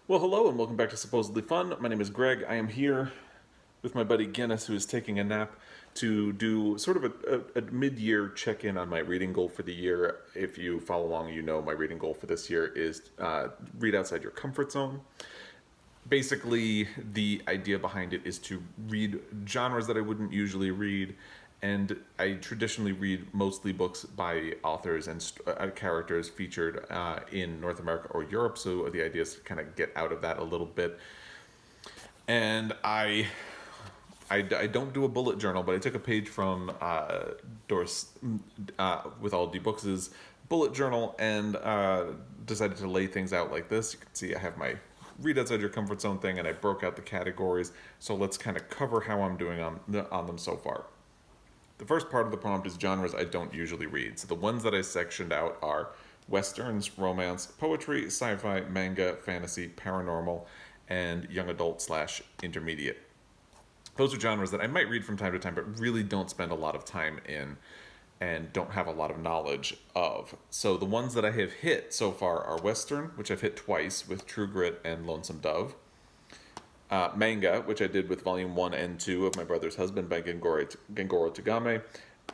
Well, hello and welcome back to Supposedly Fun. My name is Greg. I am here with my buddy Guinness, who is taking a nap, to do sort of a mid-year check-in on my reading goal for the year. If you follow along, you know my reading goal for this year is read outside your comfort zone. Basically, the idea behind it is to read genres that I wouldn't usually read, and I traditionally read mostly books by authors and characters featured in North America or Europe. So the idea is to kind of get out of that a little bit. And I don't do a bullet journal, but I took a page from Doris with all D Books' bullet journal and decided to lay things out like this. You can see I have my read outside your comfort zone thing, and I broke out the categories. So let's kind of cover how I'm doing on them so far. The first part of the prompt is genres I don't usually read. So the ones that I sectioned out are westerns, romance, poetry, sci-fi, manga, fantasy, paranormal, and young adult slash intermediate. Those are genres that I might read from time to time, but really don't spend a lot of time in and don't have a lot of knowledge of. So the ones that I have hit so far are Western, which I've hit twice with True Grit and Lonesome Dove. Manga, which I did with Volume 1 and 2 of My Brother's Husband by Gengoro Tagame.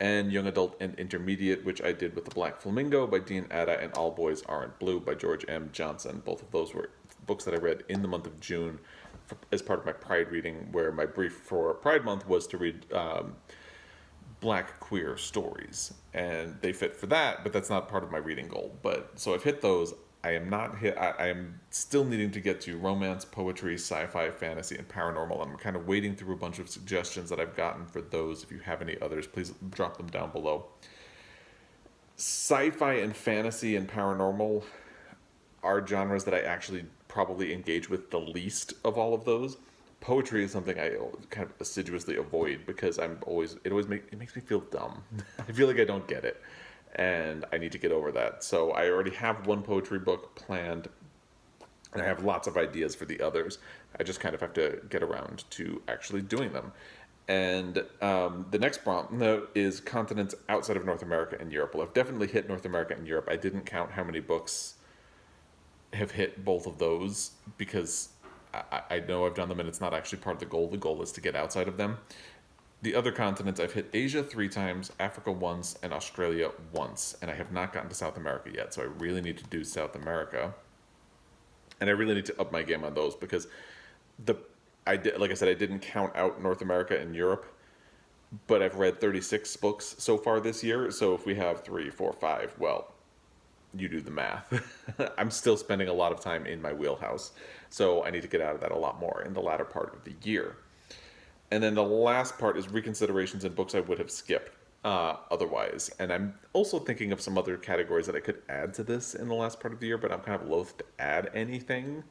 And Young Adult and Intermediate, which I did with The Black Flamingo by Dean Atta and All Boys Aren't Blue by George M. Johnson. Both of those were books that I read in the month of June as part of my Pride reading, where my brief for Pride Month was to read Black queer stories, and they fit for that, but that's not part of my reading goal. But so I've hit those. I am not hit. I am still needing to get to romance, poetry, sci-fi, fantasy, and paranormal. I'm kind of wading through a bunch of suggestions that I've gotten for those. If you have any others, please drop them down below. Sci-fi and fantasy and paranormal are genres that I actually probably engage with the least of all of those. Poetry is something I kind of assiduously avoid because it makes me feel dumb. I feel like I don't get it, and I need to get over that. So I already have one poetry book planned, and I have lots of ideas for the others. I just kind of have to get around to actually doing them. And the next prompt is continents outside of North America and Europe. Well, I've definitely hit North America and Europe. I didn't count how many books have hit both of those because I know I've done them and it's not actually part of the goal. The goal is to get outside of them. The other continents, I've hit Asia 3 times, Africa once, and Australia once. And I have not gotten to South America yet. So I really need to do South America. And I really need to up my game on those because like I said, I didn't count out North America and Europe, but I've read 36 books so far this year. So if we have 3, 4, 5, well, you do the math. I'm still spending a lot of time in my wheelhouse. So I need to get out of that a lot more in the latter part of the year. And then the last part is reconsiderations in books I would have skipped otherwise. And I'm also thinking of some other categories that I could add to this in the last part of the year, but I'm kind of loath to add anything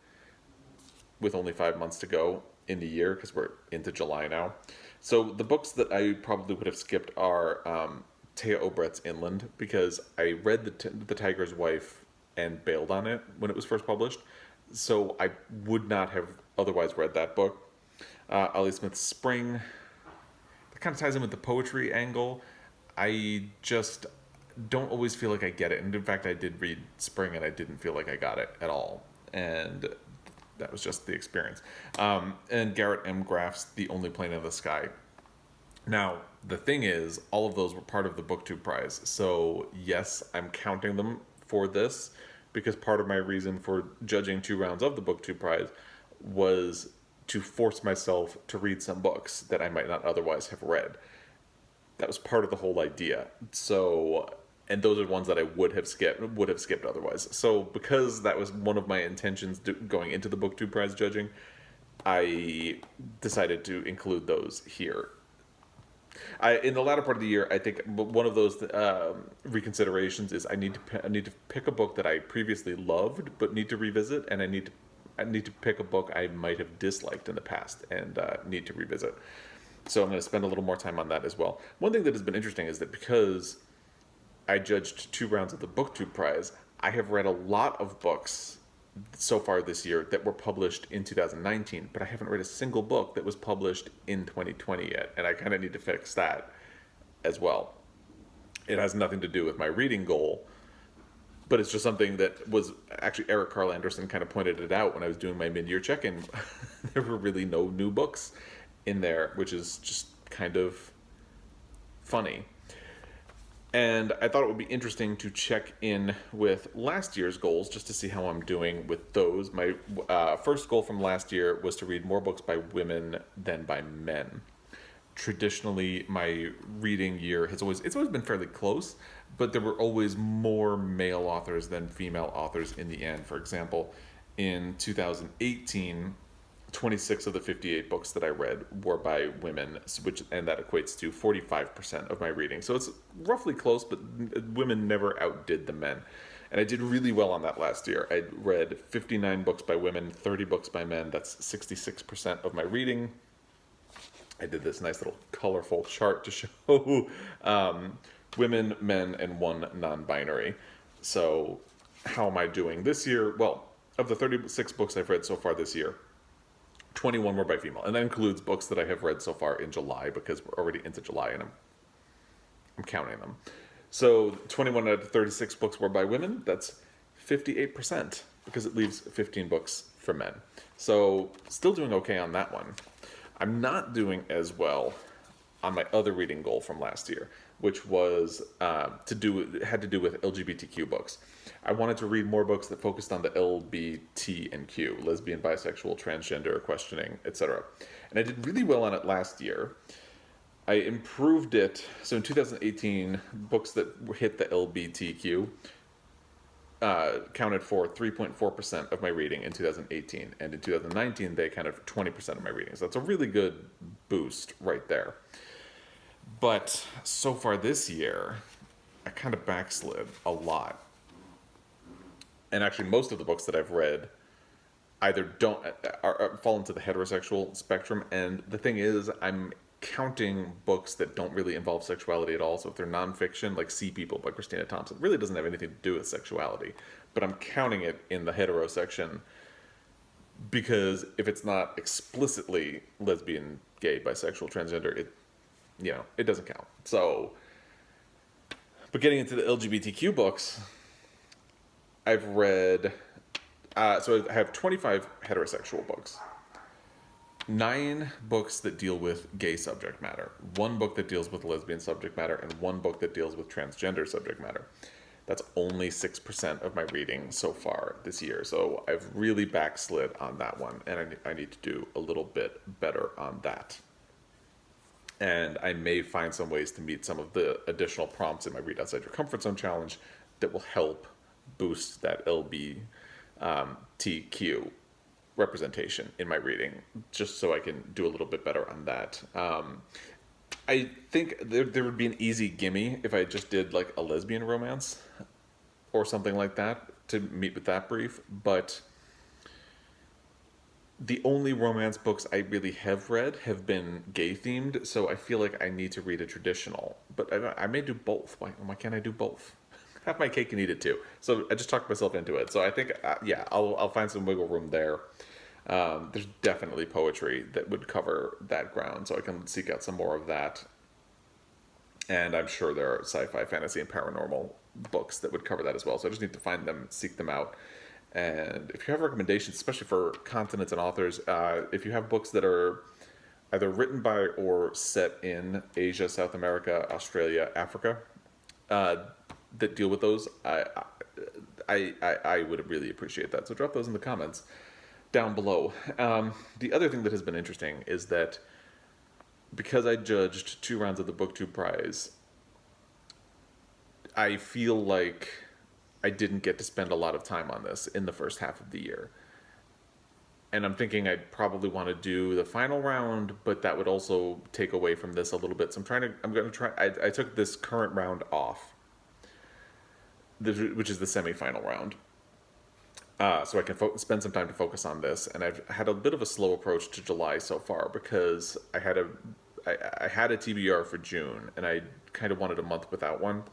with only 5 months to go in the year because we're into July now. So the books that I probably would have skipped are Taya Obrecht's Inland, because I read the Tiger's Wife and bailed on it when it was first published. So I would not have otherwise read that book. Ellie Smith's Spring. That kind of ties in with the poetry angle. I just don't always feel like I get it. And in fact, I did read Spring and I didn't feel like I got it at all. And that was just the experience. And Garrett M. Graff's The Only Plane in the Sky. Now, the thing is, all of those were part of the BookTube prize. So yes, I'm counting them for this because part of my reason for judging 2 rounds of the BookTube prize was to force myself to read some books that I might not otherwise have read. That was part of the whole idea. So, and those are ones that I would have skipped otherwise. So because that was one of my intentions going into the BookTube prize judging, I decided to include those here. In the latter part of the year, I think one of those reconsiderations is I need to pick a book that I previously loved but need to revisit, and I need to pick a book I might have disliked in the past and need to revisit. So I'm going to spend a little more time on that as well. One thing that has been interesting is that because I judged 2 rounds of the BookTube prize, I have read a lot of books so far this year that were published in 2019, but I haven't read a single book that was published in 2020 yet, and I kind of need to fix that as well. It has nothing to do with my reading goal. but it's just something that was actually Eric Carl Anderson kind of pointed it out when I was doing my mid-year check-in. There were really no new books in there, which is just kind of funny. And I thought it would be interesting to check in with last year's goals just to see how I'm doing with those. My first goal from last year was to read more books by women than by men. Traditionally, my reading year it's always been fairly close, but there were always more male authors than female authors in the end. For example, in 2018, 26 of the 58 books that I read were by women, and that equates to 45% of my reading. So it's roughly close, but women never outdid the men. And I did really well on that last year. I read 59 books by women, 30 books by men. That's 66% of my reading. I did this nice little colorful chart to show women, men, and one non-binary. So how am I doing this year? Well, of the 36 books I've read so far this year, 21 were by female, and that includes books that I have read so far in July, because we're already into July and I'm counting them. So 21 out of 36 books were by women. That's 58%, because it leaves 15 books for men. So still doing okay on that one. I'm not doing as well on my other reading goal from last year, which was had to do with LGBTQ books. I wanted to read more books that focused on the LBT and Q, lesbian, bisexual, transgender, questioning, etc. And I did really well on it last year. I improved it. So in 2018, books that hit the LBTQ counted for 3.4% of my reading in 2018. And in 2019, they accounted for 20% of my reading. So that's a really good boost right there. But so far this year, I kind of backslid a lot. And actually, most of the books that I've read either fall into the heterosexual spectrum. And the thing is, I'm counting books that don't really involve sexuality at all. So if they're nonfiction, like Sea People by Christina Thompson, it really doesn't have anything to do with sexuality. But I'm counting it in the hetero section, because if it's not explicitly lesbian, gay, bisexual, transgender, it doesn't count. So, but getting into the LGBTQ books, I've read, so I have 25 heterosexual books, 9 books that deal with gay subject matter, 1 book that deals with lesbian subject matter, and 1 book that deals with transgender subject matter. That's only 6% of my reading so far this year. So I've really backslid on that one, and I need to do a little bit better on that. And I may find some ways to meet some of the additional prompts in my Read Outside Your Comfort Zone challenge that will help boost that LBTQ representation in my reading, just so I can do a little bit better on that. I think there would be an easy gimme if I just did like a lesbian romance or something like that to meet with that brief, but the only romance books I really have read have been gay themed, so I feel like I need to read a traditional. But I may do both. Why can't I do both? Have my cake and eat it too. So I just talked myself into it. So I think, I'll find some wiggle room there. There's definitely poetry that would cover that ground, so I can seek out some more of that. And I'm sure there are sci-fi, fantasy, and paranormal books that would cover that as well. So I just need to find them, seek them out. And if you have recommendations, especially for continents and authors, if you have books that are either written by or set in Asia, South America, Australia, Africa, that deal with those, I would really appreciate that. So drop those in the comments down below. The other thing that has been interesting is that because I judged 2 rounds of the BookTube prize, I feel like I didn't get to spend a lot of time on this in the first half of the year. And I'm thinking I'd probably want to do the final round, but that would also take away from this a little bit. So I took this current round off, which is the semi-final round. So I can spend some time to focus on this. And I've had a bit of a slow approach to July so far, because I had a TBR for June, and I kind of wanted a month without one.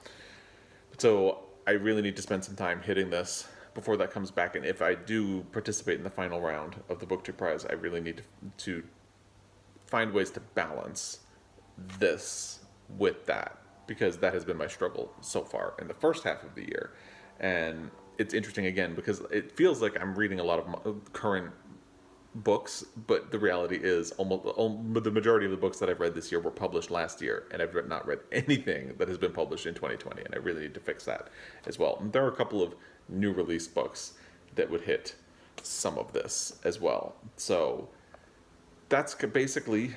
So I really need to spend some time hitting this before that comes back. And if I do participate in the final round of the BookTube prize, I really need to find ways to balance this with that, because that has been my struggle so far in the first half of the year. And it's interesting again because it feels like I'm reading a lot of current books, but the reality is almost the majority of the books that I've read this year were published last year, and I've not read anything that has been published in 2020, and I really need to fix that as well. And there are a couple of new release books that would hit some of this as well. So that's basically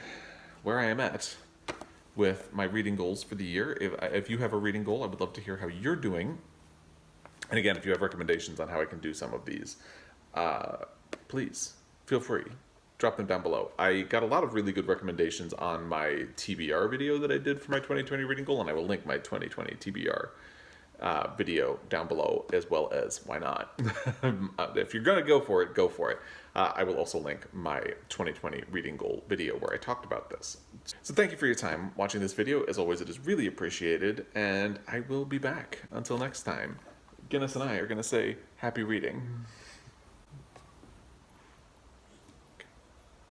where I am at with my reading goals for the year. If you have a reading goal, I would love to hear how you're doing. And again, if you have recommendations on how I can do some of these, please feel free. Drop them down below. I got a lot of really good recommendations on my TBR video that I did for my 2020 reading goal, and I will link my 2020 TBR video down below, as well as why not. If you're gonna go for it, go for it. I will also link my 2020 reading goal video where I talked about this. So thank you for your time watching this video. As always, it is really appreciated, and I will be back. Until next time, Guinness and I are gonna say happy reading.